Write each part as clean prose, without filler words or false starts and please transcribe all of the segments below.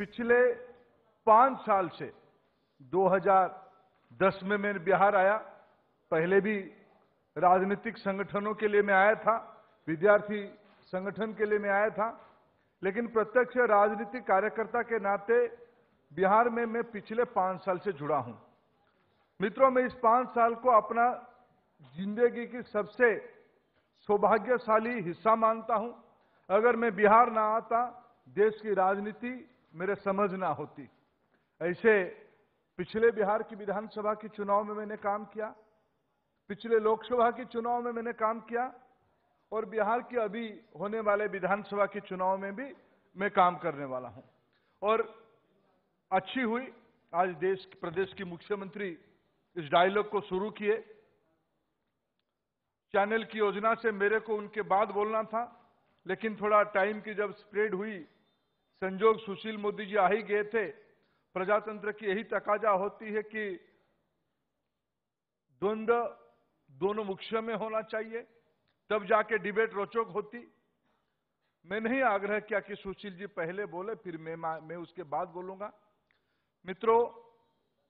पिछले 5 साल से 2010 में मैं बिहार आया। पहले भी राजनीतिक संगठनों के लिए मैं आया था, विद्यार्थी संगठन के लिए मैं आया था, लेकिन प्रत्यक्ष राजनीतिक कार्यकर्ता के नाते बिहार में मैं पिछले 5 साल से जुड़ा हूं। मित्रों, मैं इस 5 साल को अपना जिंदगी की सबसे सौभाग्यशाली हिस्सा मानता हूं। अगर मैं बिहार ना आता, देश की राजनीति मेरे समझ ना होती। ऐसे पिछले बिहार की विधानसभा की चुनाव में मैंने काम किया, पिछले लोकसभा की चुनाव में मैंने काम किया और बिहार की अभी होने वाले विधानसभा के चुनाव में भी मैं काम करने वाला हूं। और अच्छी हुई आज प्रदेश की मुख्यमंत्री इस डायलॉग को शुरू किए। चैनल की योजना से मेरे को उनके बाद बोलना था, लेकिन थोड़ा टाइम की जब स्प्रेड हुई, संजोग सुशील मोदी जी आ ही गए थे। प्रजातंत्र की यही तकाजा होती है कि द्वंद्व दोनों मुख्य में होना चाहिए, तब जाके डिबेट रोचक होती। मैं नहीं आग्रह किया कि सुशील जी पहले बोले, फिर मैं उसके बाद बोलूंगा। मित्रों,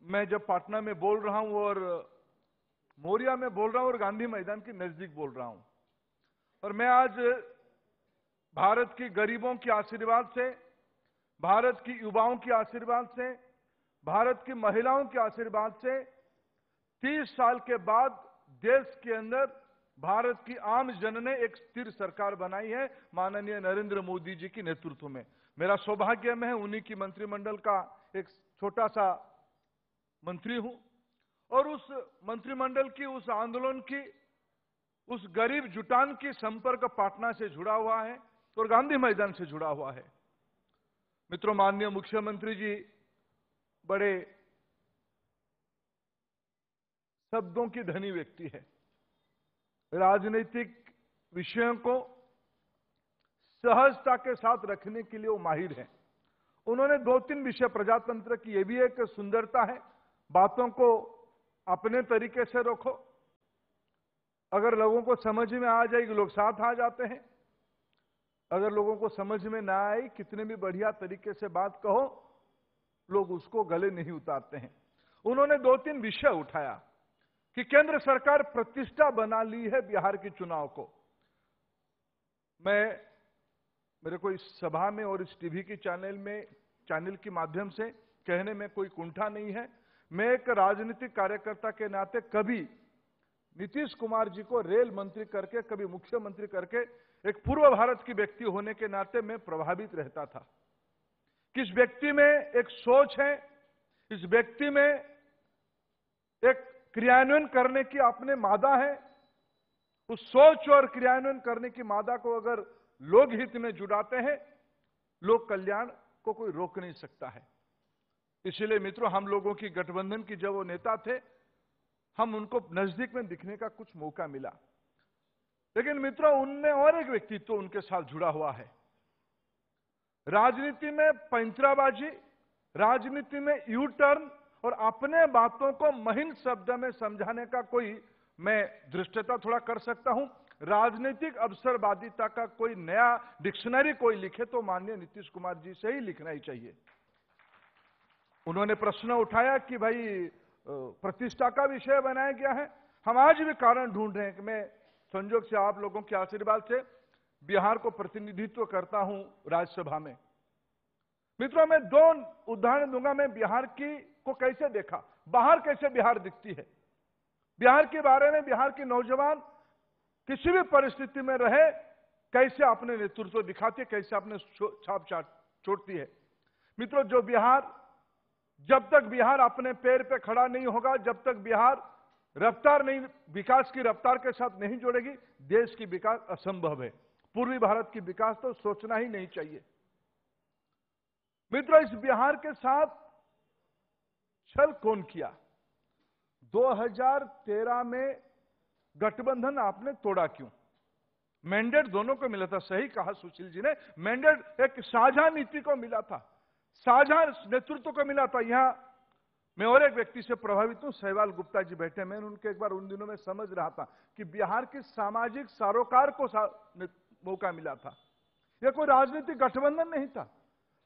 मैं जब पटना में बोल रहा हूं और मोरिया में बोल रहा हूं और गांधी मैदान के नजदीक बोल रहा हूं, और मैं आज भारत की गरीबों के आशीर्वाद से, भारत की युवाओं के आशीर्वाद से, भारत की महिलाओं के आशीर्वाद से 30 साल के बाद देश के अंदर भारत की आम जन ने एक स्थिर सरकार बनाई है, माननीय नरेंद्र मोदी जी के नेतृत्व में। मेरा सौभाग्य मैं उन्हीं की मंत्रिमंडल का एक छोटा सा मंत्री हूं और उस मंत्रिमंडल की, उस आंदोलन की, उस गरीब जुटान की संपर्क पटना से जुड़ा हुआ है और गांधी मैदान से जुड़ा हुआ है। मित्रों, माननीय मुख्यमंत्री जी बड़े शब्दों की धनी व्यक्ति है। राजनीतिक विषयों को सहजता के साथ रखने के लिए वो माहिर हैं। उन्होंने 2-3 विषय, प्रजातंत्र की यह भी एक सुंदरता है, बातों को अपने तरीके से रखो, अगर लोगों को समझ में आ जाएगी लोग साथ आ जाते हैं, अगर लोगों को समझ में ना आई कितने भी बढ़िया तरीके से बात कहो, लोग उसको गले नहीं उतारते हैं। उन्होंने 2-3 विषय उठाया कि केंद्र सरकार प्रतिष्ठा बना ली है बिहार के चुनाव को। मेरे को इस सभा में और इस टीवी की चैनल के माध्यम से कहने में कोई कुंठा नहीं है। मैं एक राजनीतिक कार्यकर्ता के नाते कभी नीतीश कुमार जी को रेल मंत्री करके, कभी मुख्यमंत्री करके, एक पूर्व भारत की व्यक्ति होने के नाते मैं प्रभावित रहता था कि इस व्यक्ति में एक सोच है, इस व्यक्ति में एक क्रियान्वयन करने की अपने मादा है। उस सोच और क्रियान्वयन करने की मादा को अगर लोक हित में जुटाते हैं, लोक कल्याण को कोई रोक नहीं सकता है। इसलिए मित्रों, हम लोगों की गठबंधन की जब वो नेता थे, हम उनको नजदीक में दिखने का कुछ मौका मिला। लेकिन मित्रों, उनमें और एक व्यक्तित्व उनके साथ जुड़ा हुआ है। राजनीति में पैंतराबाजी, राजनीति में यू टर्न और अपने बातों को महीन शब्द में समझाने का कोई मैं दृष्टता थोड़ा कर सकता हूं। राजनीतिक अवसरवादिता का कोई नया डिक्शनरी कोई लिखे तो माननीय नीतीश कुमार जी से ही लिखना ही चाहिए। उन्होंने प्रश्न उठाया कि भाई प्रतिष्ठा का विषय बनाया गया है। हम आज भी कारण ढूंढ रहे हैं कि मैं संजोग से आप लोगों के आशीर्वाद से बिहार को प्रतिनिधित्व करता हूं राज्यसभा में। मित्रों, मैं 2 उदाहरण दूंगा। मैं बिहार को कैसे देखा, बाहर कैसे बिहार दिखती है, बिहार के बारे में बिहार के नौजवान किसी भी परिस्थिति में रहे कैसे अपने नेतृत्व दिखाती है, कैसे अपने छाप छोड़ती है। मित्रों, जब तक बिहार अपने पैर पे खड़ा नहीं होगा, जब तक बिहार विकास की रफ्तार के साथ नहीं जुड़ेगी, देश की विकास असंभव है। पूर्वी भारत की विकास तो सोचना ही नहीं चाहिए। मित्रों, इस बिहार के साथ छल कौन किया? 2013 में गठबंधन आपने तोड़ा क्यों? मैंडेट दोनों को मिला था, सही कहा सुशील जी ने। मैंडेट एक साझा नीति को मिला था, साझा नेतृत्व को मिला था। यहां मैं और एक व्यक्ति से प्रभावित हूं, सहवाल गुप्ता जी बैठे। मैं उनके एक बार उन दिनों में समझ रहा था कि बिहार के सामाजिक सरोकार को मौका मिला था। यह कोई राजनीतिक गठबंधन नहीं था,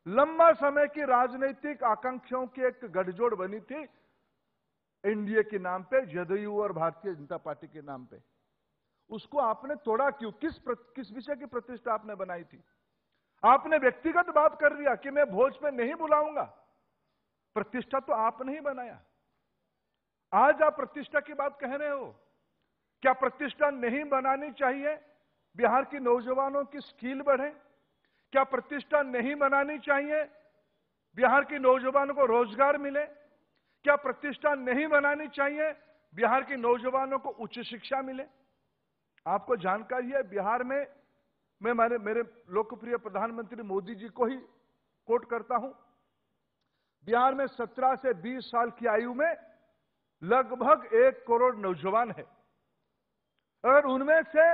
लंबा समय की राजनीतिक आकांक्षाओं की एक गठजोड़ बनी थी एनडीए के नाम पे, जदयू और भारतीय जनता पार्टी के नाम पे। उसको आपने तोड़ा क्यों? किस विषय की प्रतिष्ठा आपने बनाई थी? आपने व्यक्तिगत बात कर दिया कि मैं भोज पे नहीं बुलाऊंगा। प्रतिष्ठा तो आपने ही बनाया। आज आप प्रतिष्ठा की बात कह रहे हो। क्या प्रतिष्ठा नहीं बनानी चाहिए? बिहार की नौजवानों की स्किल बढ़े। क्या प्रतिष्ठा नहीं बनानी चाहिए? बिहार के नौजवानों को रोजगार मिले। क्या प्रतिष्ठा नहीं बनानी चाहिए? बिहार के नौजवानों को उच्च शिक्षा मिले। आपको जानकारी है, बिहार में मैं मेरे लोकप्रिय प्रधानमंत्री मोदी जी को ही कोट करता हूं। बिहार में 17 से 20 साल की आयु में लगभग 1 करोड़ नौजवान है। अगर उनमें से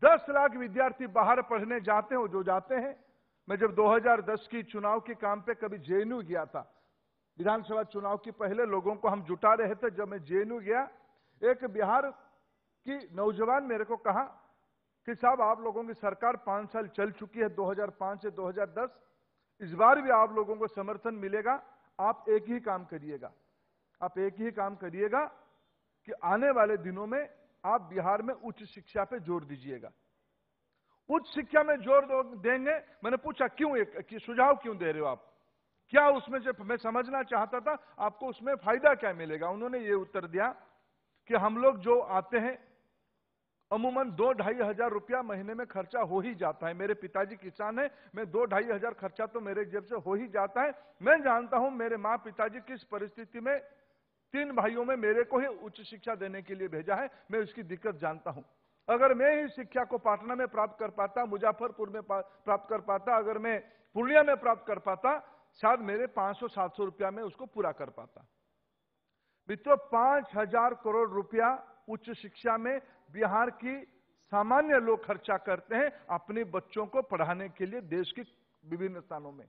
10 लाख विद्यार्थी बाहर पढ़ने जाते हो, जो जाते हैं। मैं जब 2010 की चुनाव के काम पे कभी जेएनयू गया था, विधानसभा चुनाव के पहले लोगों को हम जुटा रहे थे। जब मैं जेएनयू गया, एक बिहार की नौजवान मेरे को कहा कि साहब, आप लोगों की सरकार 5 साल चल चुकी है, 2005 से 2010, इस बार भी आप लोगों को समर्थन मिलेगा। आप एक ही काम करिएगा, आप एक ही काम करिएगा कि आने वाले दिनों में आप बिहार में उच्च शिक्षा पे जोर दीजिएगा। उच्च शिक्षा में जोर देंगे। मैंने पूछा क्यों, एक सुझाव क्यों दे रहे हो आप? क्या उसमें से मैं समझना चाहता था आपको उसमें फायदा क्या मिलेगा। उन्होंने ये उत्तर दिया कि हम लोग जो आते हैं, अमूमन 2-2.5 हजार रुपया महीने में खर्चा हो ही जाता है। मेरे पिताजी किसान है, मैं 2-2.5 हजार खर्चा तो मेरे जेब से हो ही जाता है। मैं जानता हूं मेरे मां पिताजी किस परिस्थिति में, 3 भाइयों में मेरे को ही उच्च शिक्षा देने के लिए भेजा है। मैं उसकी दिक्कत जानता हूं। अगर मैं ही शिक्षा को पाटना में प्राप्त कर पाता, मुजफ्फरपुर में प्राप्त कर पाता, अगर मैं पूर्णिया में प्राप्त कर पाता, शायद मेरे 500-700 रुपया में उसको पूरा कर पाता। मित्रों, 5,000 करोड़ रुपया उच्च शिक्षा में बिहार की सामान्य लोग खर्चा करते हैं अपने बच्चों को पढ़ाने के लिए देश के विभिन्न स्थानों में।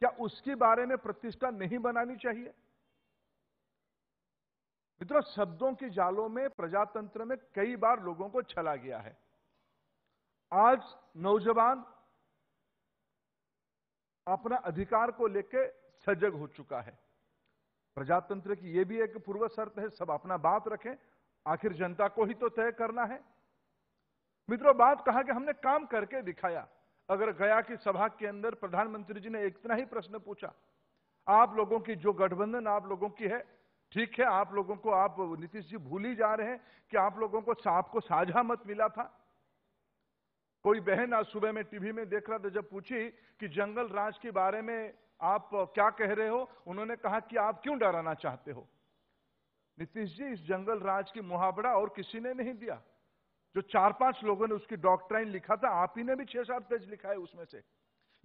क्या उसके बारे में प्रतिष्ठा नहीं बनानी चाहिए? मित्रों, शब्दों के जालों में प्रजातंत्र में कई बार लोगों को छला गया है। आज नौजवान अपना अधिकार को लेकर सजग हो चुका है। प्रजातंत्र की यह भी एक पूर्व शर्त है, सब अपना बात रखें, आखिर जनता को ही तो तय करना है। मित्रों, बात कहा कि हमने काम करके दिखाया। अगर गया की सभा के अंदर प्रधानमंत्री जी ने इतना ही प्रश्न पूछा, आप लोगों की जो गठबंधन आप लोगों की है, ठीक है, आप लोगों को, आप नीतीश जी भूल ही जा रहे हैं कि आप लोगों को सांप को साझा मत मिला था। कोई बहन आज सुबह में टीवी में देख रहा था, जब पूछी कि जंगल राज के बारे में आप क्या कह रहे हो, उन्होंने कहा कि आप क्यों डराना चाहते हो। नीतीश जी, इस जंगल राज की मुहावरा और किसी ने नहीं दिया। जो 4-5 लोगों ने उसकी डॉक्ट्राइन लिखा था, आप ही ने भी 6-7 पेज लिखा है उसमें से।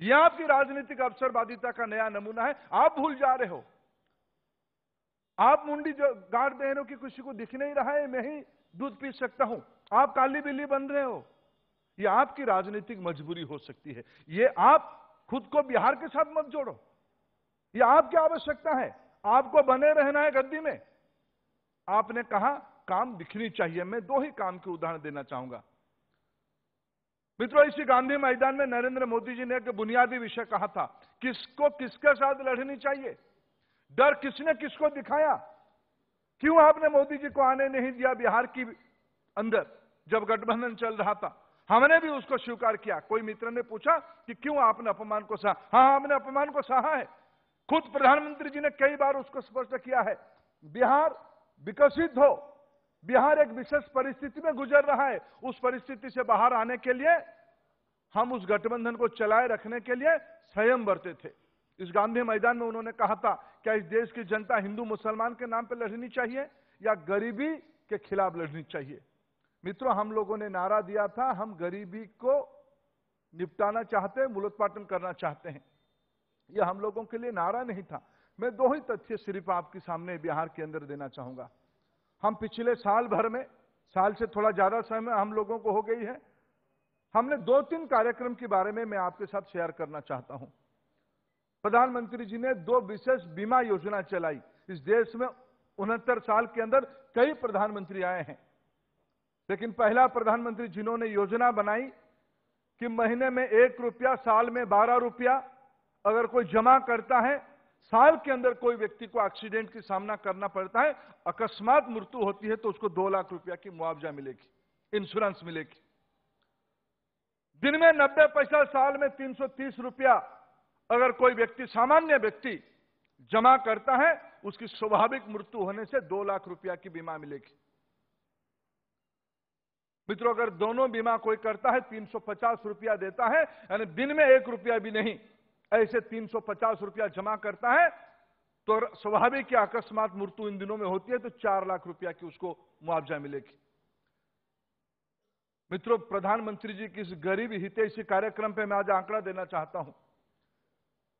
यह आपकी राजनीतिक अवसरवादिता का नया नमूना है। आप भूल जा रहे हो। आप मुंडी जो गाड़ दे रहे हो कि किसी को दिख नहीं रहा है, मैं ही दूध पी सकता हूं। आप काली बिल्ली बन रहे हो। यह आपकी राजनीतिक मजबूरी हो सकती है। यह आप खुद को बिहार के साथ मत जोड़ो। यह आपकी आवश्यकता है। आपको बने रहना है गद्दी में। आपने कहा काम दिखनी चाहिए। मैं 2 ही काम के उदाहरण देना चाहूंगा। मित्रों, इसी गांधी मैदान में नरेंद्र मोदी जी ने एक बुनियादी विषय कहा था, किसको किसके साथ लड़नी चाहिए। डर किसने किसको दिखाया? क्यों आपने मोदी जी को आने नहीं दिया बिहार की अंदर जब गठबंधन चल रहा था? हमने भी उसको स्वीकार किया। कोई मित्र ने पूछा कि क्यों आपने अपमान को सहा? हाँ, हमने अपमान को सहा है। खुद प्रधानमंत्री जी ने कई बार उसको स्पष्ट किया है। बिहार विकसित हो, बिहार एक विशेष परिस्थिति में गुजर रहा है। उस परिस्थिति से बाहर आने के लिए हम उस गठबंधन को चलाए रखने के लिए संयम बरते थे। इस गांधी मैदान में उन्होंने कहा था, क्या इस देश की जनता हिंदू मुसलमान के नाम पर लड़नी चाहिए या गरीबी के खिलाफ लड़नी चाहिए? मित्रों, हम लोगों ने नारा दिया था, हम गरीबी को निपटाना चाहते हैं, मूलोत्पाटन करना चाहते हैं। यह हम लोगों के लिए नारा नहीं था। मैं 2 ही तथ्य सिर्फ आपके सामने बिहार के अंदर देना चाहूंगा। हम पिछले साल भर में, साल से थोड़ा ज्यादा समय हम लोगों को हो गई है, हमने 2-3 कार्यक्रम के बारे में मैं आपके साथ शेयर करना चाहता हूं। प्रधानमंत्री जी ने 2 विशेष बीमा योजना चलाई। इस देश में 69 साल के अंदर कई प्रधानमंत्री आए हैं, लेकिन पहला प्रधानमंत्री जिन्होंने योजना बनाई कि महीने में 1 रुपया, साल में 12 रुपया अगर कोई जमा करता है, साल के अंदर कोई व्यक्ति को एक्सीडेंट की सामना करना पड़ता है, अकस्मात मृत्यु होती है तो उसको 2 लाख रुपया की मुआवजा मिलेगी, इंश्योरेंस मिलेगी। दिन में 90 पैसा, साल में 330 रुपया अगर कोई व्यक्ति, सामान्य व्यक्ति जमा करता है, उसकी स्वाभाविक मृत्यु होने से 2 लाख रुपया की बीमा मिलेगी। मित्रों, अगर दोनों बीमा कोई करता है 350 रुपया देता है, यानी दिन में 1 रुपया भी नहीं, ऐसे 350 रुपया जमा करता है तो स्वाभाविक या अकस्मात मृत्यु इन दिनों में होती है तो 4 लाख रुपया की उसको मुआवजा मिलेगी। मित्रों, प्रधानमंत्री जी की इस गरीब हितैषी कार्यक्रम पे मैं आज आंकड़ा देना चाहता हूं।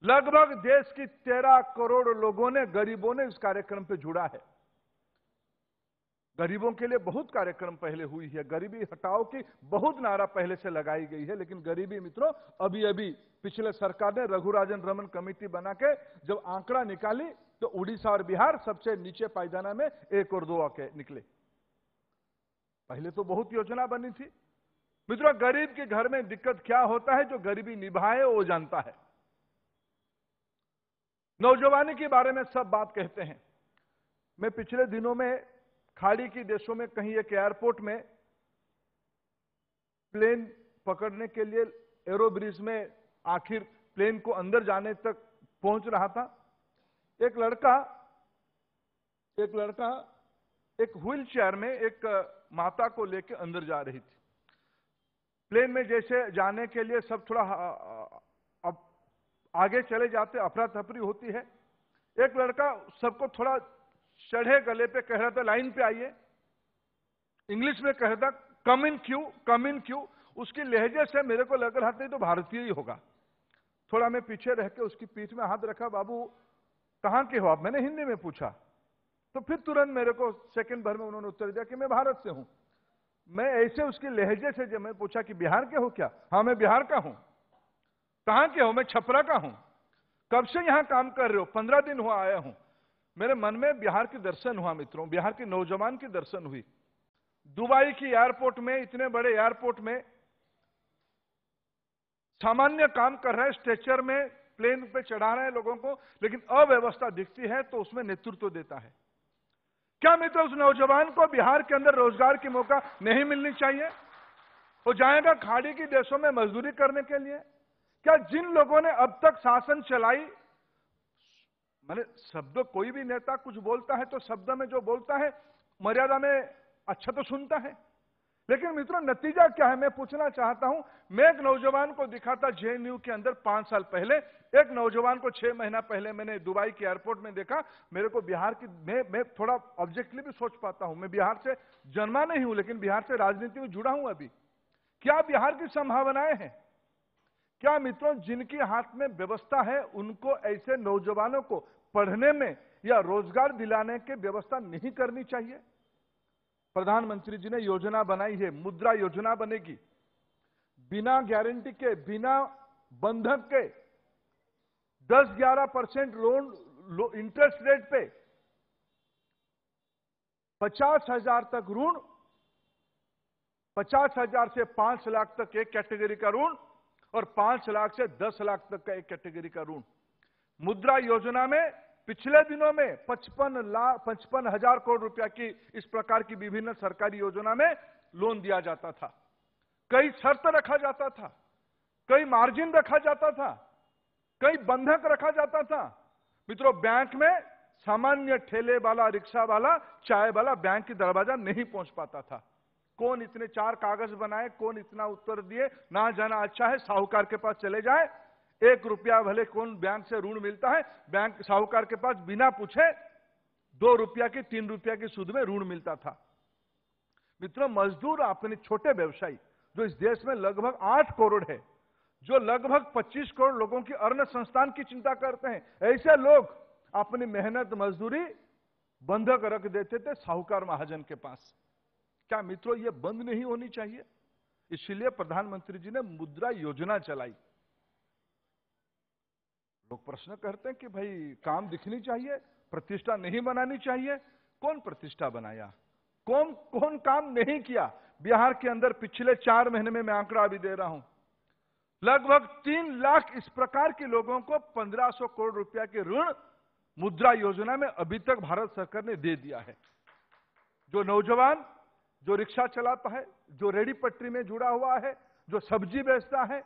लगभग देश की 13 करोड़ लोगों ने, गरीबों ने इस कार्यक्रम पे जुड़ा है। गरीबों के लिए बहुत कार्यक्रम पहले हुई है, गरीबी हटाओ की बहुत नारा पहले से लगाई गई है, लेकिन गरीबी मित्रों अभी अभी पिछले सरकार ने रघुराजन रमन कमेटी बना के जब आंकड़ा निकाली तो उड़ीसा और बिहार सबसे नीचे पायदाना में 1 और 2 आके निकले। पहले तो बहुत योजना बनी थी। मित्रों, गरीब के घर में दिक्कत क्या होता है, जो गरीबी निभाए वो जानता है। नौजवानी के बारे में सब बात कहते हैं। मैं पिछले दिनों में खाड़ी के देशों में कहीं एक एयरपोर्ट में प्लेन पकड़ने के लिए एरो ब्रिज में आखिर प्लेन को अंदर जाने तक पहुंच रहा था। एक लड़का एक व्हील चेयर में एक माता को लेकर अंदर जा रही थी। प्लेन में जैसे जाने के लिए सब थोड़ा अब आगे चले जाते, अफरा तफरी होती है। एक लड़का सबको थोड़ा चढ़े गले पे कह रहा था, लाइन पे आइए। इंग्लिश में कह रहा था, कम इन क्यू। उसकी लहजे से मेरे को लग रहा था ये तो भारतीय ही होगा। थोड़ा मैं पीछे रह के उसकी पीठ में हाथ रखा, बाबू कहां के हो आप, मैंने हिंदी में पूछा। तो फिर तुरंत मेरे को सेकंड भर में उन्होंने उत्तर दिया कि मैं भारत से हूं। मैं ऐसे उसकी लहजे से जब मैं पूछा कि बिहार के हो क्या, हाँ मैं बिहार का हूं। कहां के हो, मैं छपरा का हूं। कब से यहां काम कर रहे हो, 15 दिन हुआ आया हूं। मेरे मन में बिहार की दर्शन हुआ मित्रों, बिहार के नौजवान की दर्शन हुई। दुबई की एयरपोर्ट में, इतने बड़े एयरपोर्ट में सामान्य काम कर रहा है, स्ट्रेचर में प्लेन पे चढ़ा रहे हैं लोगों को, लेकिन अव्यवस्था दिखती है तो उसमें नेतृत्व देता है। क्या मित्रों, उस नौजवान को बिहार के अंदर रोजगार की मौका नहीं मिलनी चाहिए? वो जाएगा खाड़ी के देशों में मजदूरी करने के लिए? क्या जिन लोगों ने अब तक शासन चलाई, मैंने शब्द, कोई भी नेता कुछ बोलता है तो शब्द में जो बोलता है मर्यादा में अच्छा तो सुनता है, लेकिन मित्रों नतीजा क्या है मैं पूछना चाहता हूं। मैं एक नौजवान को दिखा था जेएनयू के अंदर 5 साल पहले, एक नौजवान को 6 महीना पहले मैंने दुबई के एयरपोर्ट में देखा। मेरे को बिहार की, मैं थोड़ा ऑब्जेक्टिवली भी सोच पाता हूं, मैं बिहार से जन्मा नहीं हूं लेकिन बिहार से राजनीति में जुड़ा हूं अभी। क्या बिहार की संभावनाएं हैं? क्या मित्रों जिनके हाथ में व्यवस्था है उनको ऐसे नौजवानों को पढ़ने में या रोजगार दिलाने की व्यवस्था नहीं करनी चाहिए? प्रधानमंत्री जी ने योजना बनाई है, मुद्रा योजना बनेगी। बिना गारंटी के, बिना बंधक के 10-11% लोन इंटरेस्ट रेट पे 50,000 तक ऋण, 50,000 से 5 लाख तक एक कैटेगरी का ऋण और 5 लाख से 10 लाख तक का एक कैटेगरी का ऋण। मुद्रा योजना में पिछले दिनों में 55,000 करोड़ रुपया की इस प्रकार की विभिन्न सरकारी योजना में लोन दिया जाता था। कई शर्त रखा जाता था, कई मार्जिन रखा जाता था, कई बंधक रखा जाता था। मित्रों बैंक में सामान्य ठेले वाला, रिक्शा वाला, चाय वाला बैंक की दरवाजा नहीं पहुंच पाता था। कौन इतने 4 कागज बनाए, कौन इतना उत्तर दिए, ना जाना अच्छा है साहूकार के पास चले जाए। 1 रुपया भले कौन बैंक से ऋण मिलता है, बैंक साहूकार के पास बिना पूछे 2 रुपया की, 3 रुपया की सूद में ऋण मिलता था। मित्रों मजदूर, अपने छोटे व्यवसायी जो इस देश में लगभग 8 करोड़ है, जो लगभग 25 करोड़ लोगों की अन्न संस्थान की चिंता करते हैं, ऐसे लोग अपनी मेहनत मजदूरी बंधक रख देते थे साहूकार महाजन के पास। क्या मित्रों ये बंद नहीं होनी चाहिए? इसलिए प्रधानमंत्री जी ने मुद्रा योजना चलाई। लोग प्रश्न करते हैं कि भाई काम दिखनी चाहिए, प्रतिष्ठा नहीं बनानी चाहिए। कौन प्रतिष्ठा बनाया, कौन काम नहीं किया? बिहार के अंदर पिछले 4 महीने में मैं आंकड़ा अभी दे रहा हूं, लगभग 3 लाख इस प्रकार के लोगों को 1500 करोड़ रुपया के ऋण मुद्रा योजना में अभी तक भारत सरकार ने दे दिया है। जो नौजवान जो रिक्शा चलाता है, जो रेडी पटरी में जुड़ा हुआ है, जो सब्जी बेचता है,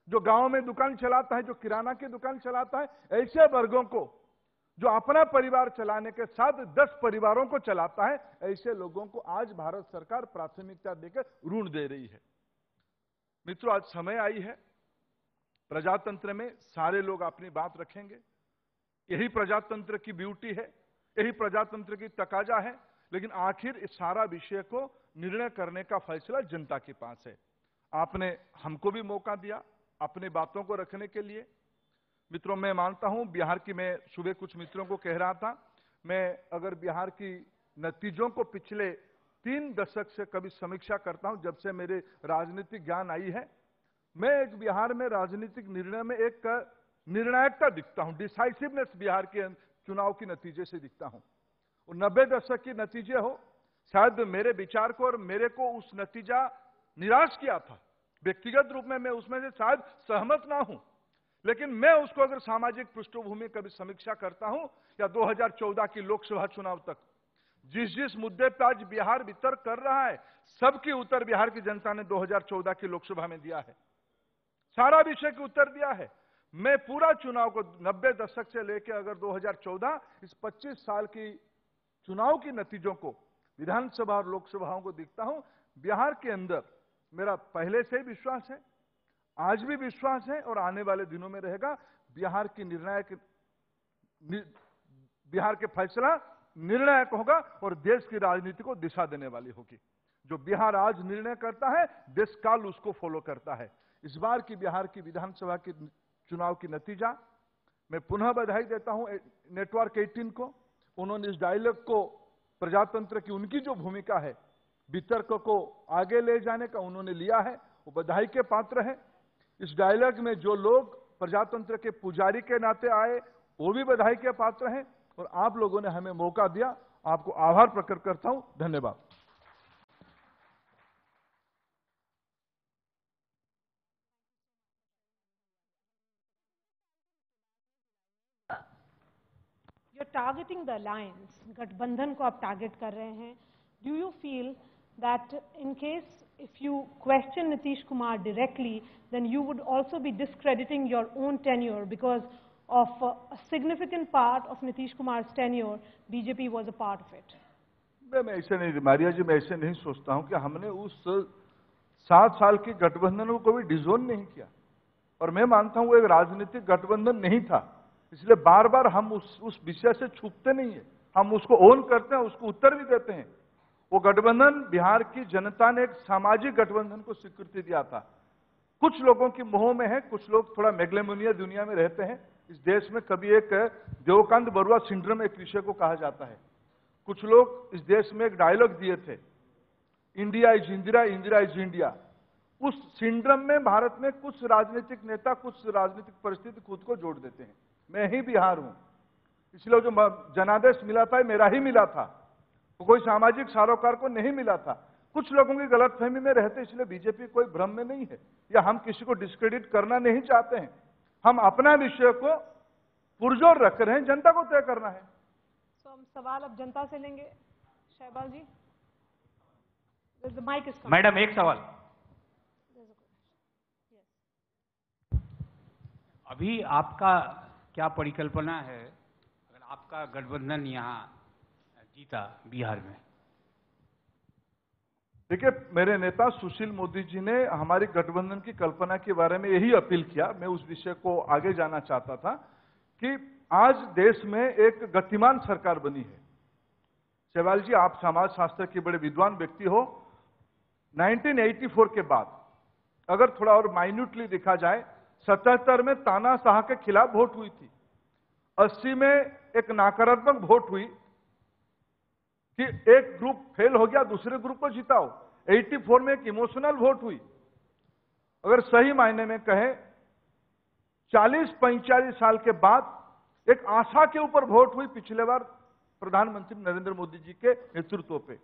जो गांव में दुकान चलाता है, जो किराना की दुकान चलाता है, ऐसे वर्गों को जो अपना परिवार चलाने के साथ 10 परिवारों को चलाता है, ऐसे लोगों को आज भारत सरकार प्राथमिकता देकर ऋण दे रही है। मित्रों, आज समय आई है, प्रजातंत्र में सारे लोग अपनी बात रखेंगे। यही प्रजातंत्र की ब्यूटी है, यही प्रजातंत्र की तकाजा है। लेकिन आखिर इस सारा विषय को निर्णय करने का फैसला जनता के पास है। आपने हमको भी मौका दिया अपनी बातों को रखने के लिए। मित्रों, मैं मानता हूं बिहार की, मैं सुबह कुछ मित्रों को कह रहा था, मैं अगर बिहार की नतीजों को पिछले 3 दशक से कभी समीक्षा करता हूं, जब से मेरे राजनीतिक ज्ञान आई है, मैं एक बिहार में राजनीतिक निर्णय में एक निर्णायकता दिखता हूं, डिसाइसिवनेस बिहार के चुनाव के नतीजे से दिखता हूं। 90 दशक के नतीजे हो, शायद मेरे विचार को और मेरे को उस नतीजा निराश किया था। व्यक्तिगत रूप में मैं उसमें से शायद सहमत ना हूं, लेकिन मैं उसको अगर सामाजिक पृष्ठभूमि कभी समीक्षा करता हूं, या 2014 की लोकसभा चुनाव तक जिस जिस मुद्दे पर आज बिहार वितर्क कर रहा है, सबकी उत्तर बिहार की जनता ने 2014 की लोकसभा में दिया है। सारा विषय के उत्तर दिया है। मैं पूरा चुनाव को 90 दशक से लेकर अगर 2014 इस 25 साल की चुनाव के नतीजों को, विधानसभा और लोकसभाओं को देखता हूं, बिहार के अंदर मेरा पहले से ही विश्वास है, आज भी विश्वास है और आने वाले दिनों में रहेगा। बिहार के फैसला निर्णायक होगा और देश की राजनीति को दिशा देने वाली होगी। जो बिहार आज निर्णय करता है, देश काल उसको फॉलो करता है। इस बार की बिहार की विधानसभा के चुनाव की नतीजा मैं पुनः बधाई देता हूं नेटवर्क 18 को। उन्होंने इस डायलॉग को, प्रजातंत्र की उनकी जो भूमिका है, वितर्क को आगे ले जाने का उन्होंने लिया है, वो बधाई के पात्र है। इस डायलॉग में जो लोग प्रजातंत्र के पुजारी के नाते आए, वो भी बधाई के पात्र हैं। और आप लोगों ने हमें मौका दिया, आपको आभार प्रकट करता हूं। धन्यवाद। You're targeting the alliance, गठबंधन को आप टारगेट कर रहे हैं। Do you feel that in case if you question Nitish Kumar directly, then you would also be discrediting your own tenure because of a significant part of Nitish Kumar's tenure, BJP was a part of it? मैं ऐसे नहीं, मारिया जी, मैं ऐसे नहीं सोचता हूं कि हमने उस 7 साल की गठबंधन को कभी डिसोन नहीं किया। और मैं मानता हूं वो एक राजनीतिक गठबंधन नहीं था, इसलिए बार बार हम उस विषय से छूटते नहीं है, हम उसको ओन करते हैं, उसको उत्तर भी देते हैं। वो गठबंधन बिहार की जनता ने एक सामाजिक गठबंधन को स्वीकृति दिया था। कुछ लोगों की मोह में है, कुछ लोग थोड़ा मेगलेमोनिया दुनिया में रहते हैं। इस देश में कभी एक देवकांत बरुआ सिंड्रोम एक विषय को कहा जाता है। कुछ लोग इस देश में एक डायलॉग दिए थे, India is Indira, Indira is India. उस सिंड्रोम में भारत में कुछ राजनीतिक नेता, कुछ राजनीतिक परिस्थिति खुद को जोड़ देते हैं। मैं ही बिहार हूं, इसलिए जो जनादेश मिला था मेरा ही मिला था, वो कोई सामाजिक सरोकार को नहीं मिला था। कुछ लोगों की गलतफहमी में रहते, इसलिए बीजेपी कोई भ्रम में नहीं है, या हम किसी को डिस्क्रेडिट करना नहीं चाहते हैं। हम अपना विषय को पुरजोर रख रहे हैं, जनता को तय करना है। तो हम सवाल अब जनता से लेंगे। शहबाज जी, माइक इज कमिंग। मैडम, एक सवाल। अभी आपका क्या परिकल्पना है अगर आपका गठबंधन यहाँ जीता बिहार में? देखिए, मेरे नेता सुशील मोदी जी ने हमारी गठबंधन की कल्पना के बारे में यही अपील किया। मैं उस विषय को आगे जाना चाहता था कि आज देश में एक गतिमान सरकार बनी है। शहबाज जी, आप समाज शास्त्र के बड़े विद्वान व्यक्ति हो। 1984 के बाद अगर थोड़ा और माइन्यूटली देखा जाए, 77 में तानाशाह के खिलाफ वोट हुई थी, 80 में एक नकारात्मक वोट हुई कि एक ग्रुप फेल हो गया, दूसरे ग्रुप को जिताओ। 84 में एक इमोशनल वोट हुई। अगर सही मायने में कहें, 40-45 साल के बाद एक आशा के ऊपर वोट हुई पिछले बार प्रधानमंत्री नरेंद्र मोदी जी के नेतृत्व पे।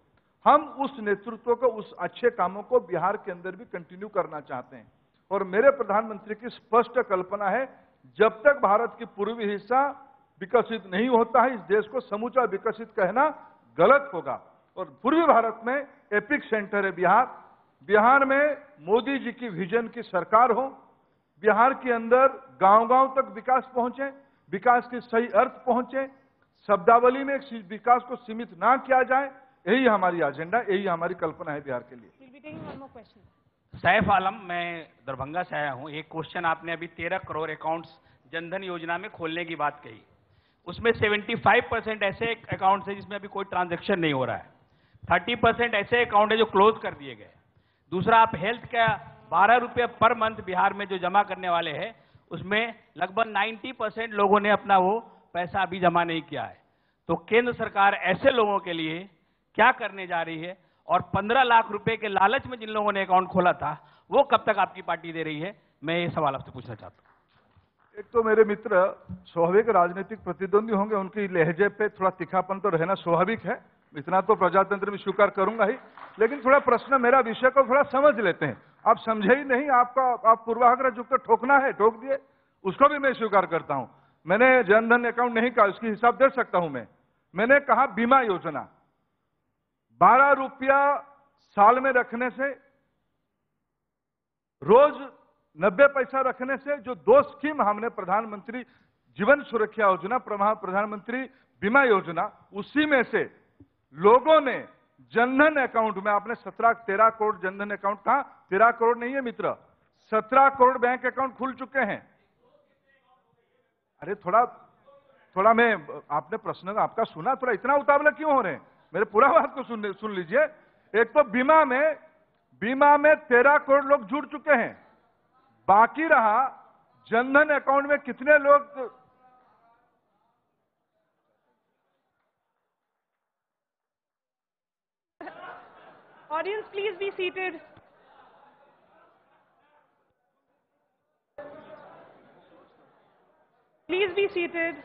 हम उस नेतृत्व को, उस अच्छे कामों को बिहार के अंदर भी कंटिन्यू करना चाहते हैं। और मेरे प्रधानमंत्री की स्पष्ट कल्पना है, जब तक भारत की पूर्वी हिस्सा विकसित नहीं होता है, इस देश को समूचा विकसित कहना गलत होगा। और पूर्वी भारत में एपिक सेंटर है बिहार। बिहार में मोदी जी की विजन की सरकार हो, बिहार के अंदर गांव-गांव तक विकास पहुंचे, विकास के सही अर्थ पहुंचे, शब्दावली में विकास को सीमित ना किया जाए, यही हमारी एजेंडा, यही हमारी कल्पना है बिहार के लिए। सैफ आलम, मैं दरभंगा से आया हूं। एक क्वेश्चन, आपने अभी 13 करोड़ अकाउंट्स जनधन योजना में खोलने की बात कही, उसमें 75% ऐसे अकाउंट्स हैं जिसमें अभी कोई ट्रांजैक्शन नहीं हो रहा है, 30% ऐसे अकाउंट है जो क्लोज कर दिए गए। दूसरा, आप हेल्थ का 12 रुपये पर मंथ बिहार में जो जमा करने वाले हैं, उसमें लगभग 90% लोगों ने अपना वो पैसा अभी जमा नहीं किया है। तो केंद्र सरकार ऐसे लोगों के लिए क्या करने जा रही है, और 15 लाख रुपए के लालच में जिन लोगों ने अकाउंट खोला था, वो कब तक आपकी पार्टी दे रही है? मैं ये सवाल आपसे पूछना चाहता हूं। एक तो मेरे मित्र स्वाभाविक राजनीतिक प्रतिद्वंदी होंगे, उनकी लहजे पे थोड़ा तीखापन तो रहना स्वाभाविक है, इतना तो प्रजातंत्र में स्वीकार करूंगा ही। लेकिन थोड़ा प्रश्न, मेरा विषय को थोड़ा समझ लेते हैं। आप समझे ही नहीं, आप पूर्वाग्रह जो ठोकना है ठोक दिए, उसको भी मैं स्वीकार करता हूं। मैंने जनधन अकाउंट नहीं कहा, उसकी हिसाब दे सकता हूं मैंने कहा बीमा योजना, 12 रुपया साल में रखने से, रोज 90 पैसा रखने से, जो 2 स्कीम हमने प्रधानमंत्री जीवन सुरक्षा योजना, प्रधानमंत्री बीमा योजना, उसी में से लोगों ने जनधन अकाउंट में, आपने 13 करोड़ जनधन अकाउंट कहा, 13 करोड़ नहीं है मित्र, 17 करोड़ बैंक अकाउंट खुल चुके हैं। अरे थोड़ा मैं, आपने प्रश्न आपका सुना, थोड़ा इतना उतावला क्यों हो रहे हैं? मेरे पूरा बात को सुन लीजिए। एक तो बीमा में 13 करोड़ लोग जुड़ चुके हैं, बाकी रहा जनधन अकाउंट में कितने लोग। Audience, please be seated. Please be seated.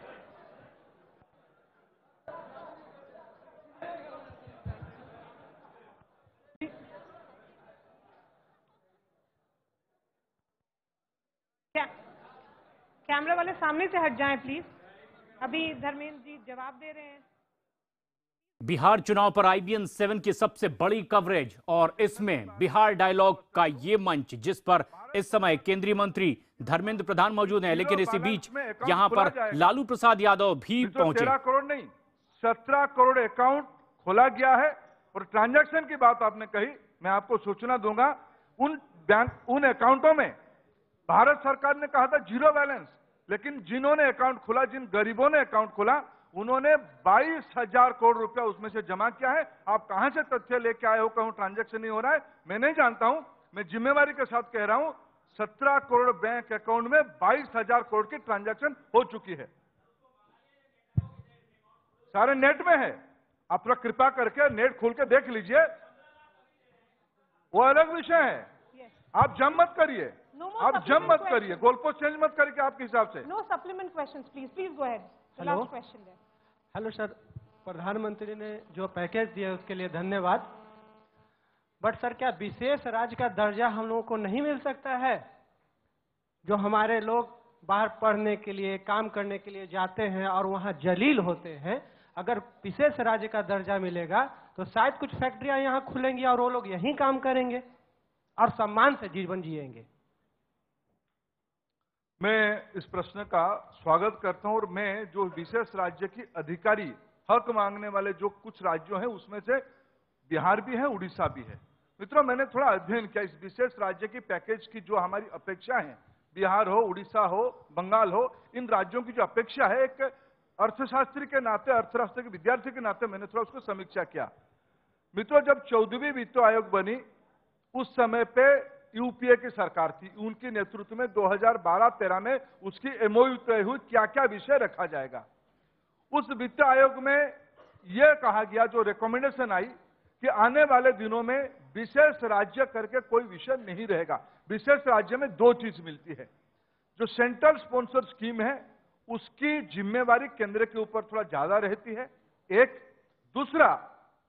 Camera वाले सामने से हट जाएं प्लीज। अभी धर्मेंद्र जी जवाब दे रहे हैं। बिहार चुनाव पर IBN 7 की सबसे बड़ी कवरेज, और इसमें बिहार डायलॉग का ये मंच, जिस पर इस समय केंद्रीय मंत्री धर्मेंद्र प्रधान मौजूद हैं, लेकिन इसी बीच यहां पर लालू प्रसाद यादव भी पहुंचे। 13 करोड़ नहीं, 17 करोड़ अकाउंट खोला गया है। और ट्रांजैक्शन की बात आपने कही, मैं आपको सूचना दूंगा, उन अकाउंटों में भारत सरकार ने कहा था जीरो बैलेंस, लेकिन जिन्होंने अकाउंट खोला, जिन गरीबों ने अकाउंट खोला, उन्होंने 22,000 करोड़ रुपया उसमें से जमा किया है। आप कहां से तथ्य लेके आए हो, कहूं ट्रांजैक्शन नहीं हो रहा है, मैं नहीं जानता हूं। मैं जिम्मेवारी के साथ कह रहा हूं, 17 करोड़ बैंक अकाउंट में 22,000 करोड़ की ट्रांजैक्शन हो चुकी है, सारे नेट में है। आप थोड़ा कृपा करके नेट खोल के देख लीजिए, वो अलग विषय है। आप जम मत करिए, आप जम मत करिए, गोल पोस्ट चेंज मत करके आपके हिसाब से। No supplement questions please go ahead. Last question है। हेलो सर, प्रधानमंत्री ने जो पैकेज दिया उसके लिए धन्यवाद, बट सर क्या विशेष राज्य का दर्जा हम लोगों को नहीं मिल सकता है? जो हमारे लोग बाहर पढ़ने के लिए, काम करने के लिए जाते हैं और वहां जलील होते हैं, अगर विशेष राज्य का दर्जा मिलेगा तो शायद कुछ फैक्ट्रियां यहां खुलेंगी और वो लोग यहीं काम करेंगे और सम्मान से जीवन जिएंगे। मैं इस प्रश्न का स्वागत करता हूं, और मैं जो विशेष राज्य की अधिकारी हक मांगने वाले जो कुछ राज्यों हैं, उसमें से बिहार भी है, उड़ीसा भी है। मित्रों, मैंने थोड़ा अध्ययन किया इस विशेष राज्य की पैकेज की, जो हमारी अपेक्षा है, बिहार हो, उड़ीसा हो, बंगाल हो, इन राज्यों की जो अपेक्षा है, एक अर्थशास्त्री के नाते, अर्थशास्त्र के विद्यार्थी के नाते मैंने थोड़ा उसको समीक्षा किया। मित्रों, जब 14वीं वित्त आयोग बनी, उस समय पे यूपीए की सरकार थी, उनके नेतृत्व में 2012-13 में उसकी एमओयू तय हुई, क्या क्या विषय रखा जाएगा। उस वित्त आयोग में यह कहा गया, जो रिकमेंडेशन आई, कि आने वाले दिनों में विशेष राज्य करके कोई विषय नहीं रहेगा। विशेष राज्य में 2 चीज मिलती है, जो सेंट्रल स्पॉन्सर स्कीम है उसकी जिम्मेवारी केंद्र के ऊपर थोड़ा ज्यादा रहती है, एक। दूसरा,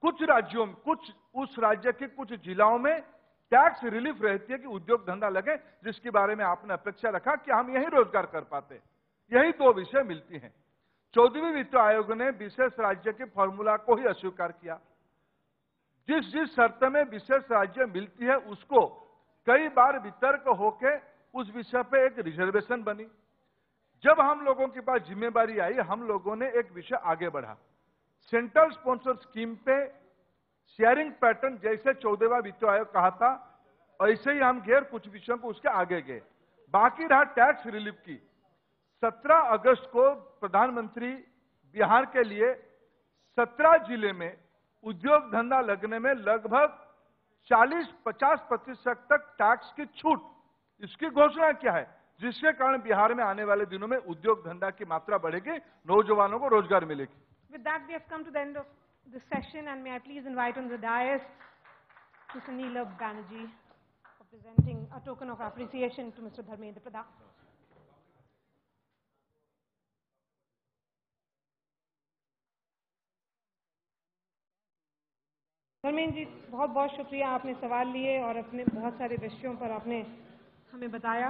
कुछ राज्यों में, कुछ उस राज्य के कुछ जिलों में टैक्स रिलीफ रहती है कि उद्योग धंधा लगे, जिसके बारे में आपने अपेक्षा रखा कि हम यही रोजगार कर पाते। यही दो विषय मिलती हैं। 14वीं वित्त आयोग ने विशेष राज्य के फॉर्मूला को ही अस्वीकार किया। जिस जिस शर्त में विशेष राज्य मिलती है उसको कई बार वितर्क होके उस विषय पे एक रिजर्वेशन बनी। जब हम लोगों के पास जिम्मेदारी आई, हम लोगों ने एक विषय आगे बढ़ा। सेंट्रल स्पॉन्सर स्कीम पे शेयरिंग पैटर्न जैसे 14वां वित्त आयोग कहा था, ऐसे ही हम गैर कुछ विषयों को उसके आगे गए। बाकी रहा टैक्स रिलीफ की। 17 अगस्त को प्रधानमंत्री बिहार के लिए 17 जिले में उद्योग धंधा लगने में लगभग 40-50% तक टैक्स की छूट, इसकी घोषणा क्या है, जिसके कारण बिहार में आने वाले दिनों में उद्योग धंधा की मात्रा बढ़ेगी, नौजवानों को रोजगार मिलेगी। With that, we have come to the end of this session, and may I please invite on the dais Mr. Neelab Banerjee for presenting a token of appreciation to Mr. Dharmendra Pradhan. Dharmendra ji, बहुत बहुत शुक्रिया, आपने सवाल लिए और अपने बहुत सारे विषयों पर आपने हमें बताया।